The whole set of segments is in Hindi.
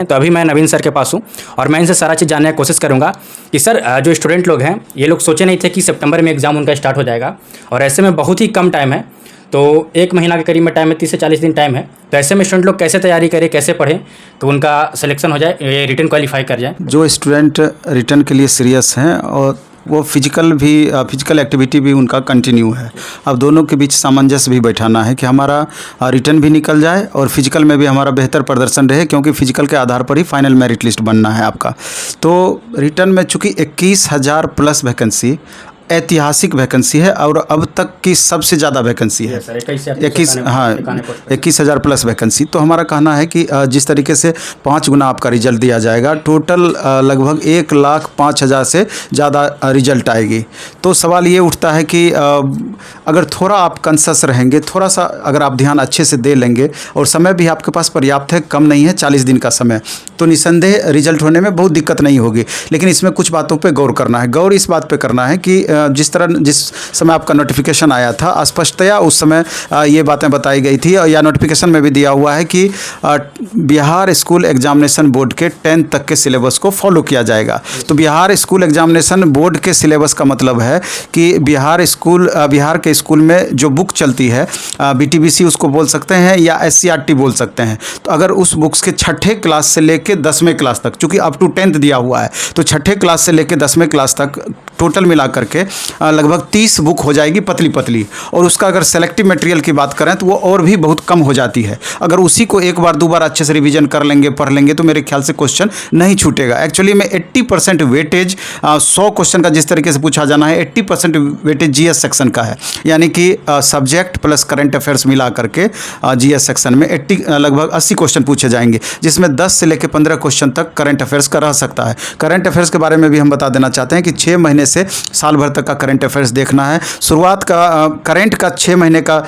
तो अभी मैं नवीन सर के पास हूँ और मैं इनसे सारा चीज़ जानने की कोशिश करूँगा कि सर जो स्टूडेंट लोग हैं ये लोग सोचे नहीं थे कि सितंबर में एग्ज़ाम उनका स्टार्ट हो जाएगा और ऐसे में बहुत ही कम टाइम है। तो 1 महीना के करीब में टाइम है, 30 से 40 दिन टाइम है। तो ऐसे में स्टूडेंट लोग कैसे तैयारी करें, कैसे पढ़ें तो उनका सिलेक्शन हो जाए, ये रिटन क्वालिफाई कर जाए। जो स्टूडेंट रिटर्न के लिए सीरियस हैं और वो फिजिकल एक्टिविटी भी उनका कंटिन्यू है। अब दोनों के बीच सामंजस्य भी बैठाना है कि हमारा रिटर्न भी निकल जाए और फिजिकल में भी हमारा बेहतर प्रदर्शन रहे, क्योंकि फिजिकल के आधार पर ही फाइनल मेरिट लिस्ट बनना है आपका। तो रिटर्न में चूँकि 21,000 प्लस वैकेंसी ऐतिहासिक वैकेंसी है और अब तक की सबसे ज़्यादा वैकेंसी है। 21,000 प्लस वैकेंसी। तो हमारा कहना है कि जिस तरीके से 5 गुना आपका रिजल्ट दिया जाएगा, टोटल लगभग 1,05,000 से ज़्यादा रिजल्ट आएगी। तो सवाल ये उठता है कि अगर थोड़ा आप कंसस रहेंगे, थोड़ा सा अगर आप ध्यान अच्छे से दे लेंगे और समय भी आपके पास पर्याप्त है, कम नहीं है 40 दिन का समय, तो निसंदेह रिजल्ट होने में बहुत दिक्कत नहीं होगी। लेकिन इसमें कुछ बातों पे गौर करना है। गौर इस बात पे करना है कि जिस समय आपका नोटिफिकेशन आया था, स्पष्टतया उस समय ये बातें बताई गई थी और या नोटिफिकेशन में भी दिया हुआ है कि बिहार स्कूल एग्जामिनेशन बोर्ड के 10th तक के सिलेबस को फॉलो किया जाएगा। तो बिहार स्कूल एग्जामिनेशन बोर्ड के सिलेबस का मतलब है कि बिहार के स्कूल में जो बुक चलती है, BTBC उसको बोल सकते हैं या SCRT बोल सकते हैं। तो अगर उस बुक्स के 6ठे क्लास से लेके 10वें क्लास तक, चूँकि अप टू 10th दिया हुआ है, तो 6ठे क्लास से लेके 10वें क्लास तक टोटल मिला करके लगभग 30 बुक हो जाएगी पतली पतली। और उसका अगर सेलेक्टिव मटेरियल की बात करें तो वो और भी बहुत कम हो जाती है। अगर उसी को एक बार 2 बार अच्छे से रिवीजन कर लेंगे, पढ़ लेंगे, तो मेरे ख्याल से क्वेश्चन नहीं छूटेगा। एक्चुअली में 80% वेटेज 100 क्वेश्चन का जिस तरीके से पूछा जाना है, 80% वेटेज GS सेक्शन का है। यानी कि सब्जेक्ट प्लस करंट अफेयर्स मिला करके GS सेक्शन में लगभग 80 क्वेश्चन पूछे जाएंगे, जिसमें 10 से लेकर 15 क्वेश्चन तक करंट अफेयर्स का रह सकता है। करंट अफेयर्स के बारे में भी हम बता देना चाहते हैं कि 6 महीने से साल भर तक का करंट अफेयर्स देखना है। शुरुआत का करंट का 6 महीने का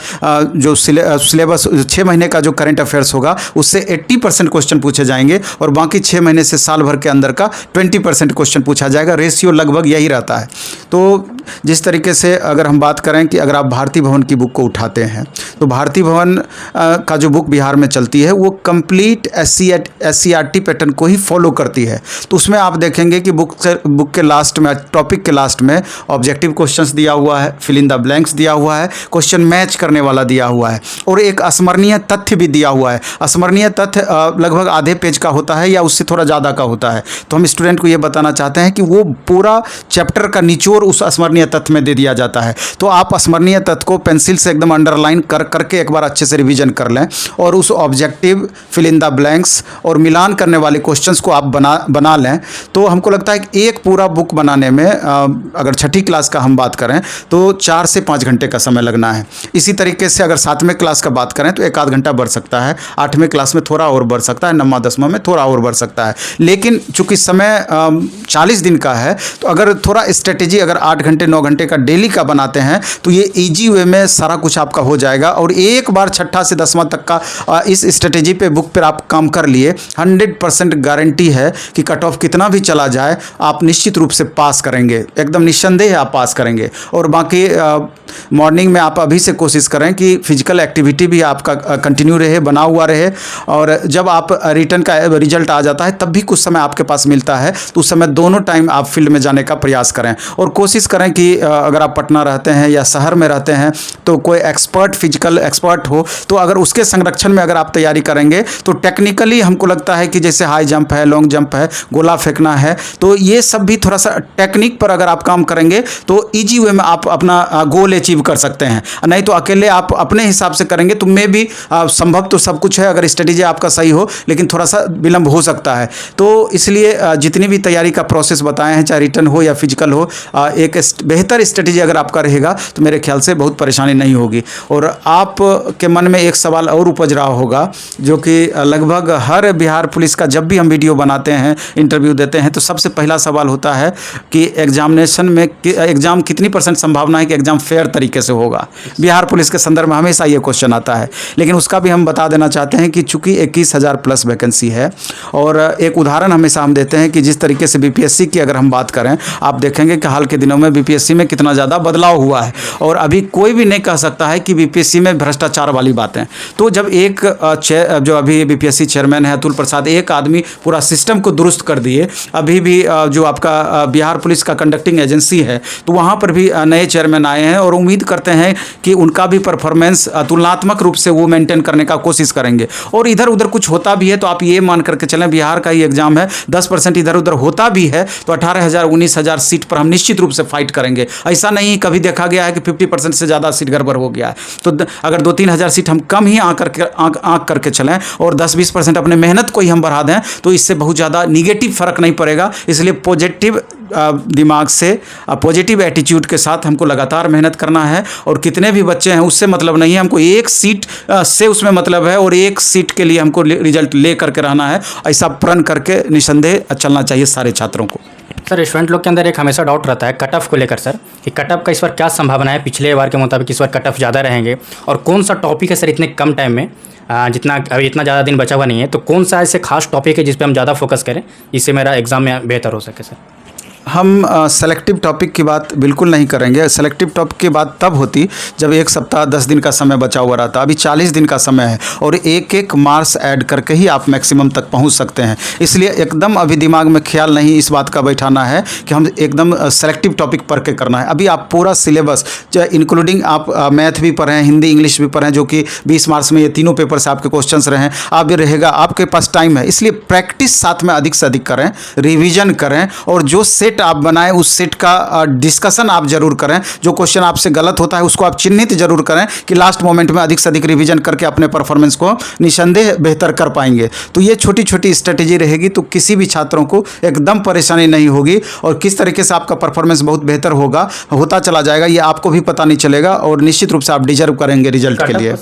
जो सिलेबस 6 महीने का जो करंट अफेयर्स होगा, उससे 80% क्वेश्चन पूछे जाएंगे और बाकी 6 महीने से साल भर के अंदर का 20% क्वेश्चन पूछा जाएगा। रेशियो लगभग यही रहता है। तो जिस तरीके से अगर हम बात करें कि अगर आप भारतीय भवन की बुक को उठाते हैं, तो भारतीय भवन का जो बुक बिहार में चलती है वो कंप्लीट SCRT पैटर्न को ही फॉलो करती है। तो उसमें आप देखेंगे कि बुक के लास्ट में, टॉपिक के लास्ट में ऑब्जेक्टिव क्वेश्चंस दिया हुआ है, फिल इन द ब्लैंक्स दिया हुआ है, क्वेश्चन मैच करने वाला दिया हुआ है और एक स्मरणीय तथ्य भी दिया हुआ है। स्मरणीय तथ्य लगभग आधे पेज का होता है या उससे थोड़ा ज़्यादा का होता है। तो हम स्टूडेंट को ये बताना चाहते हैं कि वो पूरा चैप्टर का निचोड़ उस स्मरणीय तथ्य में दे दिया जाता है। तो आप स्मरणीय तथ्य को पेंसिल से एकदम अंडरलाइन करके एक बार अच्छे से रिवीजन कर लें और उस objective, fill in the blanks और मिलान करने वाले क्वेश्चंस को आप बना लें। तो हमको लगता है कि एक पूरा बुक बनाने में अगर 6ठी क्लास का हम बात करें तो 4 से 5 घंटे का समय लगना है। इसी तरीके से अगर 7वें क्लास का बात करें तो 1 आध घंटा बढ़ सकता है, 8वें क्लास में थोड़ा और बढ़ सकता है, 9वां 10वां में थोड़ा और बढ़ सकता है। लेकिन चूंकि समय 40 दिन का है, तो अगर थोड़ा स्ट्रेटेजी अगर 8 घंटे 9 घंटे का डेली का बनाते हैं तो ये ईजी वे में सारा कुछ आपका हो जाएगा। और एक बार 6ठा से 10वां तक का इस स्ट्रेटेजी पे बुक पर आप काम कर लिए, 100% गारंटी है कि कट ऑफ कितना भी चला जाए आप निश्चित रूप से पास करेंगे, एकदम निस्संदेह आप पास करेंगे। और बाकी मॉर्निंग में आप अभी से कोशिश करें कि फिजिकल एक्टिविटी भी आपका कंटिन्यू रहे, बना हुआ रहे। और जब आप रिटर्न का रिजल्ट आ जाता है तब भी कुछ समय आपके पास मिलता है, तो उस समय दोनों टाइम आप फील्ड में जाने का प्रयास करें। और कोशिश करें कि अगर आप पटना रहते हैं या शहर में रहते हैं तो कोई फिजिकल एक्सपर्ट हो, तो अगर उसके संरक्षण में अगर आप तैयारी करेंगे तो टेक्निकली हमको लगता है कि जैसे हाई जंप है, लॉन्ग जंप है, गोला फेंकना है, तो ये सब भी थोड़ा सा टेक्निक पर अगर आप काम करेंगे तो ईजी वे में आप अपना गोल अचीव कर सकते हैं। नहीं तो अकेले आप अपने हिसाब से करेंगे तो मे भी संभव तो सब कुछ है अगर स्ट्रेटेजी आपका सही हो, लेकिन थोड़ा सा विलंब हो सकता है। तो इसलिए जितनी भी तैयारी का प्रोसेस बताए हैं, चाहे रिटर्न हो या फिजिकल हो, एक बेहतर स्ट्रेटेजी अगर आपका रहेगा तो मेरे ख्याल से बहुत परेशानी नहीं होगी। और आप के मन में एक सवाल और उपज रहा होगा, जो कि लगभग हर बिहार पुलिस का जब भी हम वीडियो बनाते हैं, इंटरव्यू देते हैं, तो सबसे पहला सवाल होता है कि एग्जामिनेशन में एग्जाम कितनी % संभावना है कि एग्जाम फेयर तरीके से होगा। बिहार पुलिस के संदर्भ में हमेशा ये क्वेश्चन आता है। लेकिन उसका भी हम बता देना चाहते हैं कि चूंकि 21,000 प्लस वैकेंसी है, और एक उदाहरण हमेशा हम देते हैं कि जिस तरीके से BPSC की अगर हम बात करें, आप देखेंगे कि हाल के दिनों में BPSC बीपीएससी में कितना ज़्यादा बदलाव हुआ है। और अभी कोई भी नहीं कह सकता है कि बीपीएससी में भ्रष्टाचार वाली बातें। तो जब एक जो अभी बीपीएससी चेयरमैन है अतुल प्रसाद, एक आदमी पूरा सिस्टम को दुरुस्त कर दिए। अभी भी जो आपका बिहार पुलिस का कंडक्टिंग एजेंसी है, तो वहाँ पर भी नए चेयरमैन आए हैं और उम्मीद करते हैं कि उनका भी परफॉर्मेंस तुलनात्मक रूप से वो मेंटेन करने का कोशिश करेंगे। और इधर उधर कुछ होता भी है तो आप ये मान करके चलें, बिहार का ही एग्जाम है, 10% इधर उधर होता भी है तो 18,000 19,000 सीट पर हम निश्चित रूप से फाइट करेंगे। ऐसा नहीं कभी देखा गया है कि 50% से ज़्यादा सीट गड़बड़ हो गया है। तो अगर 2-3 हज़ार सीट हम कम ही आँक करके चलें और 10-20% अपने मेहनत को ही हम बढ़ा दें तो इससे बहुत ज़्यादा निगेटिव फर्क नहीं पड़ेगा। इसलिए पॉजिटिव दिमाग से, पॉजिटिव एटीट्यूड के साथ हमको लगातार मेहनत करना है। और कितने भी बच्चे हैं उससे मतलब नहीं है, हमको एक सीट से उसमें मतलब है और एक सीट के लिए हमको रिजल्ट ले करके रहना है। ऐसा प्रण करके निसंदेह चलना चाहिए सारे छात्रों को। सर, स्टूडेंट लोग के अंदर एक हमेशा डाउट रहता है कट ऑफ को लेकर सर, कि कट ऑफ का इस बार क्या संभावना है, पिछले बार के मुताबिक इस बार कट ऑफ ज़्यादा रहेंगे और कौन सा टॉपिक है सर इतने कम टाइम में, जितना अभी इतना ज़्यादा दिन बचा हुआ नहीं है, तो कौन सा ऐसे खास टॉपिक है जिस पे हम ज़्यादा फोकस करें जिससे मेरा एग्जाम में बेहतर हो सके सर? हम सेलेक्टिव टॉपिक की बात बिल्कुल नहीं करेंगे। सेलेक्टिव टॉपिक की बात तब होती जब 1 सप्ताह 10 दिन का समय बचा हुआ रहता। अभी 40 दिन का समय है और एक मार्क्स ऐड करके ही आप मैक्सिमम तक पहुंच सकते हैं। इसलिए एकदम अभी दिमाग में ख्याल नहीं इस बात का बैठाना है कि हम एकदम सेलेक्टिव टॉपिक पढ़ के करना है। अभी आप पूरा सिलेबस इंक्लूडिंग आप मैथ भी पढ़ें, हिंदी इंग्लिश भी पढ़ें, जो कि 20 मार्क्स में ये तीनों पेपर से आपके क्वेश्चंस रहें, आप भी रहेगा, आपके पास टाइम है। इसलिए प्रैक्टिस साथ में अधिक से अधिक करें, रिविजन करें और जो सेट आप बनाएं उस सेट का डिस्कशन आप जरूर करें। जो क्वेश्चन आपसे गलत होता है उसको आप चिन्हित जरूर करें कि लास्ट मोमेंट में अधिक से अधिक रिवीजन करके अपने परफॉर्मेंस को निसंदेह बेहतर कर पाएंगे। तो ये छोटी छोटी स्ट्रेटेजी रहेगी तो किसी भी छात्रों को एकदम परेशानी नहीं होगी और किस तरीके से आपका परफॉर्मेंस बहुत बेहतर होता चला जाएगा ये आपको भी पता नहीं चलेगा और निश्चित रूप से आप डिजर्व करेंगे रिजल्ट के लिए।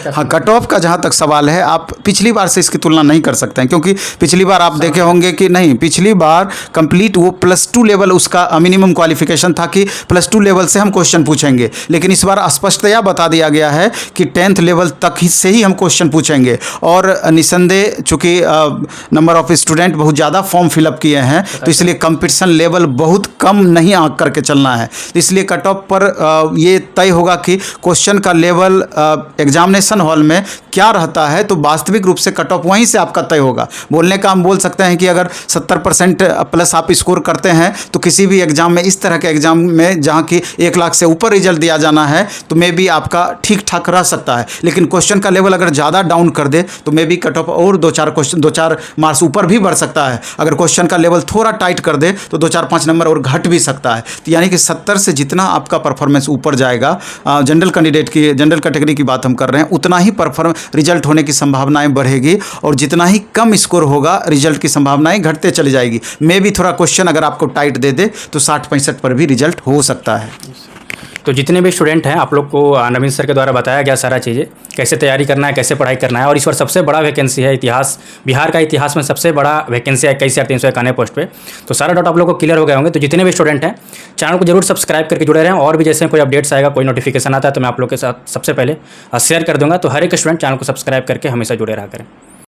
हाँ, कट ऑफ का जहाँ तक सवाल है, आप पिछली बार से इसकी तुलना नहीं कर सकते हैं क्योंकि पिछली बार आप देखे होंगे कि नहीं, पिछली बार कंप्लीट वो +2 लेवल उसका मिनिमम क्वालिफिकेशन था कि +2 लेवल से हम क्वेश्चन पूछेंगे। लेकिन इस बार स्पष्टतया बता दिया गया है कि 10th लेवल तक ही से ही हम क्वेश्चन पूछेंगे। और निसंदेह चूँकि नंबर ऑफ स्टूडेंट बहुत ज़्यादा फॉर्म फिलअप किए हैं तो इसलिए कंपटीशन लेवल बहुत कम नहीं आंक करके चलना है। इसलिए कट ऑफ पर ये तय होगा कि क्वेश्चन का लेवल एग्जामिनेशन हॉल में क्या रहता है, तो वास्तविक रूप से कट ऑफ वहीं से आपका तय होगा। बोलने का हम बोल सकते हैं कि अगर 70% प्लस आप स्कोर करते हैं तो किसी भी एग्जाम में, इस तरह के एग्जाम में जहां कि 1 लाख से ऊपर रिजल्ट दिया जाना है तो मे बी आपका ठीक ठाक रह सकता है। लेकिन क्वेश्चन का लेवल अगर ज़्यादा डाउन कर दे तो मे बी कट ऑफ और 2-4 मार्क्स ऊपर भी बढ़ सकता है। अगर क्वेश्चन का लेवल थोड़ा टाइट कर दे तो 2-4-5 नंबर और घट भी सकता है। तो यानी कि 70 से जितना आपका परफॉर्मेंस ऊपर जाएगा, जनरल कैटेगरी की बात हम कर रहे हैं, उतना ही रिजल्ट होने की संभावनाएं बढ़ेगी और जितना ही कम स्कोर होगा रिजल्ट की संभावनाएं घटते चली जाएगी। मे भी थोड़ा क्वेश्चन अगर आपको टाइट दे दे तो 60-65 पर भी रिजल्ट हो सकता है। तो जितने भी स्टूडेंट हैं, आप लोग को नवीन सर के द्वारा बताया गया सारा चीज़ें, कैसे तैयारी करना है, कैसे पढ़ाई करना है। और इस बार सबसे बड़ा वैकेंसी है इतिहास, बिहार का इतिहास में सबसे बड़ा वैकेंसी है 21,351 पोस्ट पे। तो सारा डाउट आप लोग को क्लियर हो गए होंगे। तो जितने भी स्टूडेंट हैं चैनल को जरूर सब्सक्राइब करके जुड़े रहें और भी जैसे कोई अपडेट्स आएगा, कोई नोटिफिकेशन आता है तो मैं आप लोग के साथ सबसे पहले शेयर कर दूँगा। तो हर एक स्टूडेंट चैनल को सब्सक्राइब करके हमेशा जुड़े रहा करें।